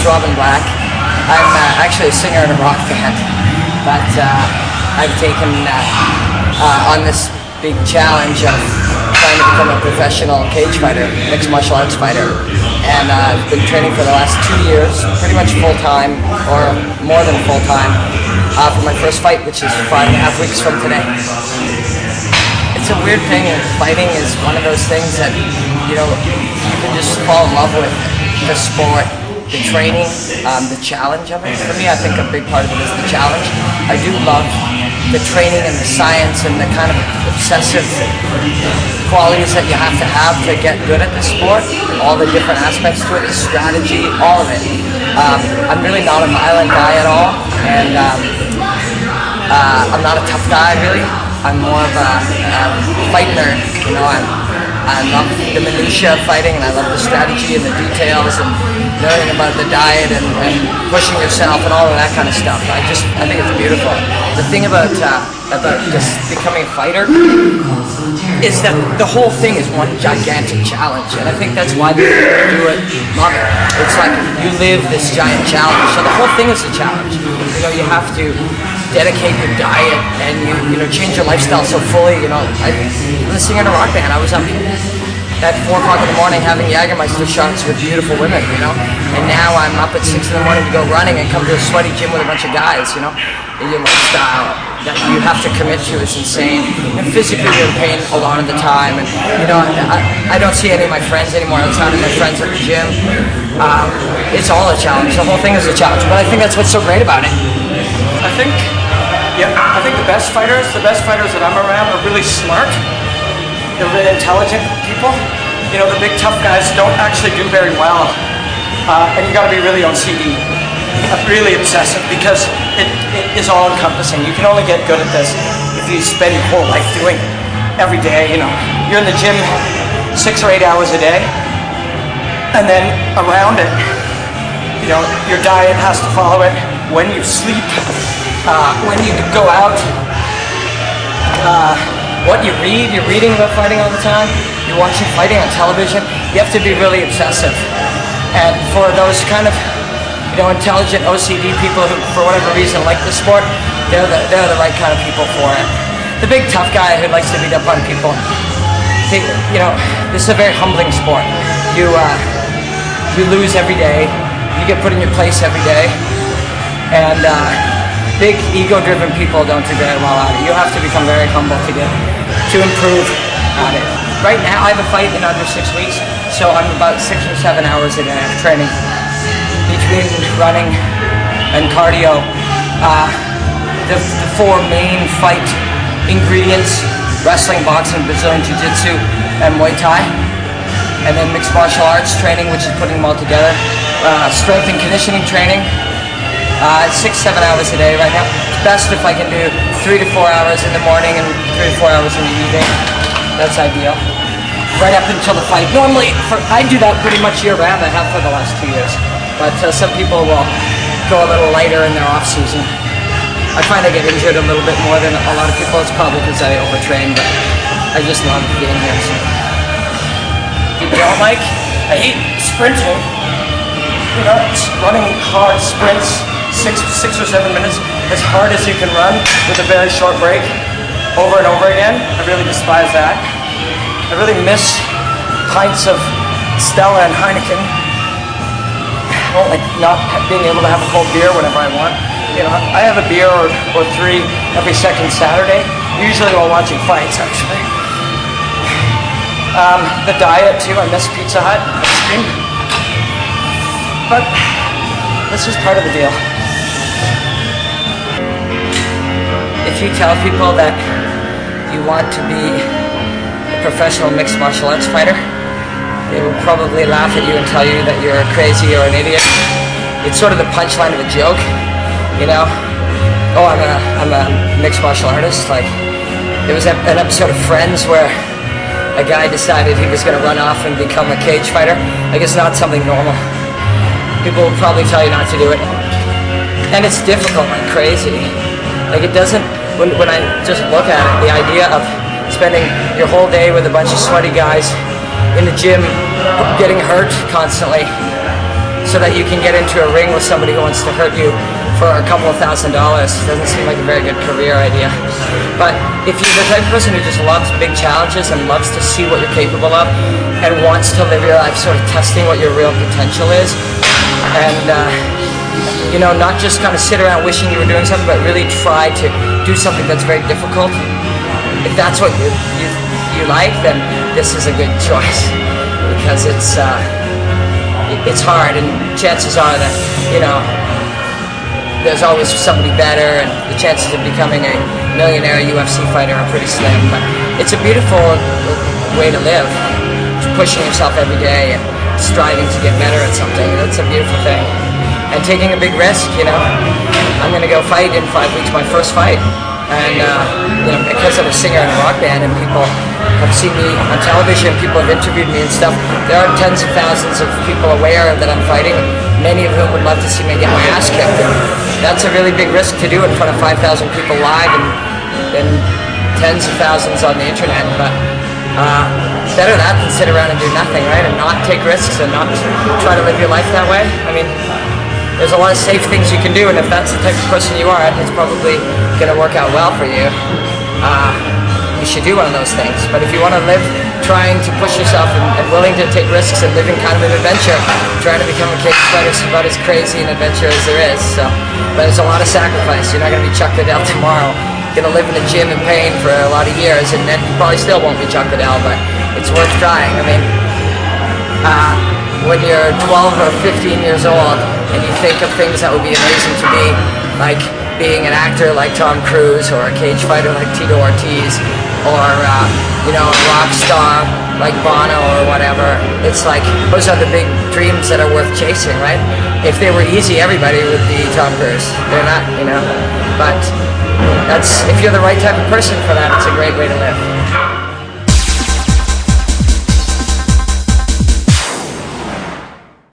Robin Black. I'm actually a singer in a rock band, but I've taken on this big challenge of trying to become a professional cage fighter, mixed martial arts fighter. And I've been training for the last 2 years, pretty much full-time, or more than full-time, for my first fight, which is 5.5 weeks from today. It's a weird thing, and fighting is one of those things that, you can just fall in love with the sport, the training, the challenge of it. For me, I think a big part of it is the challenge. I do love the training and the science and the kind of obsessive qualities that you have to get good at the sport, all the different aspects to it, the strategy, all of it. I'm really not a violent guy at all, and I'm not a tough guy, really. I'm more of a fight nerd, I love the minutiae of fighting, and I love the strategy and the details and learning about the diet and pushing yourself and all of that kind of stuff. I think it's beautiful. The thing about just becoming a fighter is that the whole thing is one gigantic challenge, and I think that's why the people who do it love it. It's like you live this giant challenge, so the whole thing is a challenge. You have to dedicate your diet and you change your lifestyle so fully. I'm a singer in a rock band. I was up at 4 o'clock in the morning having Jägermeister shots with beautiful women, and now I'm up at 6 in the morning to go running and come to a sweaty gym with a bunch of guys. Your lifestyle that you have to commit to is insane, and physically you're in pain a lot of the time, and I don't see any of my friends anymore outside of my friends at the gym. It's all a challenge. The whole thing is a challenge, but I think that's what's so great about it. I think the best fighters that I'm around are really smart. They're really intelligent people. The big tough guys don't actually do very well. And you gotta be really OCD, really obsessive, because it is all encompassing. You can only get good at this if you spend your whole life doing it every day. You're in the gym 6 or 8 hours a day, and then around it, your diet has to follow it. When you sleep, when you go out, what you read, you're reading about fighting all the time, you're watching fighting on television. You have to be really obsessive. And for those kind of, intelligent OCD people who, for whatever reason, like the sport, they're the right kind of people for it. The big tough guy who likes to beat up on people, this is a very humbling sport. You lose every day. You get put in your place every day. And big ego-driven people don't do very well at it. You have to become very humble to improve at it. Right now, I have a fight in under 6 weeks, so I'm about 6 or 7 hours a day of training between running and cardio. The 4 main fight ingredients: wrestling, boxing, Brazilian Jiu-Jitsu, and Muay Thai. And then mixed martial arts training, which is putting them all together. Strength and conditioning training. 6-7 hours a day right now. It's best if I can do 3 to 4 hours in the morning and 3 to 4 hours in the evening. That's ideal. Right up until the fight. Normally, I do that pretty much year-round. I have for the last 2 years. But some people will go a little lighter in their off-season. I find I get injured a little bit more than a lot of people. It's probably because I overtrain, but I just love being here. So. People don't like? I hate sprinting. Running hard sprints. 6 or 7 minutes, as hard as you can run with a very short break, over and over again. I really despise that. I really miss pints of Stella and Heineken. I don't like not being able to have a cold beer whenever I want. I have a beer or 3 every second Saturday, usually while watching fights, actually. The diet, too. I miss Pizza Hut ice cream. But this is part of the deal. If you tell people that you want to be a professional mixed martial arts fighter, they will probably laugh at you and tell you that you're crazy or an idiot. It's sort of the punchline of a joke, Oh, I'm a mixed martial artist. Like, there was an episode of Friends where a guy decided he was going to run off and become a cage fighter. Like, it's not something normal. People will probably tell you not to do it. And it's difficult like crazy. Like, it doesn't, when I just look at it, the idea of spending your whole day with a bunch of sweaty guys in the gym, getting hurt constantly, so that you can get into a ring with somebody who wants to hurt you for a couple of $1,000. Doesn't seem like a very good career idea. But if you're the type of person who just loves big challenges and loves to see what you're capable of and wants to live your life sort of testing what your real potential is, and you know, not just kind of sit around wishing you were doing something, but really try to do something that's very difficult. If that's what you like, then this is a good choice, because it's hard, and chances are that, you know, there's always somebody better, and the chances of becoming a millionaire UFC fighter are pretty slim. But it's a beautiful way to live, pushing yourself every day and striving to get better at something. That's a beautiful thing. And taking a big risk, you know. I'm going to go fight in 5 weeks, my first fight. And, you know, because I'm a singer in a rock band and people have seen me on television, people have interviewed me and stuff, there are tens of thousands of people aware that I'm fighting, many of whom would love to see me get my ass kicked. And that's a really big risk to do in front of 5,000 people live and tens of thousands on the internet. But better that than sit around and do nothing, right? And not take risks and not try to live your life that way. I mean, there's a lot of safe things you can do, and if that's the type of person you are, it's probably going to work out well for you. You should do one of those things. But if you want to live trying to push yourself and willing to take risks and living kind of an adventure, trying to become a cage fighter is about as crazy an adventure as there is. So, but there's a lot of sacrifice. You're not going to be Chuck Liddell tomorrow. You're going to live in a gym in pain for a lot of years, and then you probably still won't be Chuck Liddell, but it's worth trying. I mean, when you're 12 or 15 years old and you think of things that would be amazing to be, like being an actor like Tom Cruise, or a cage fighter like Tito Ortiz, or you know, a rock star like Bono or whatever, it's like those are the big dreams that are worth chasing, right? If they were easy, everybody would be Tom Cruise. They're not, you know. But that's, if you're the right type of person for that, it's a great way to live.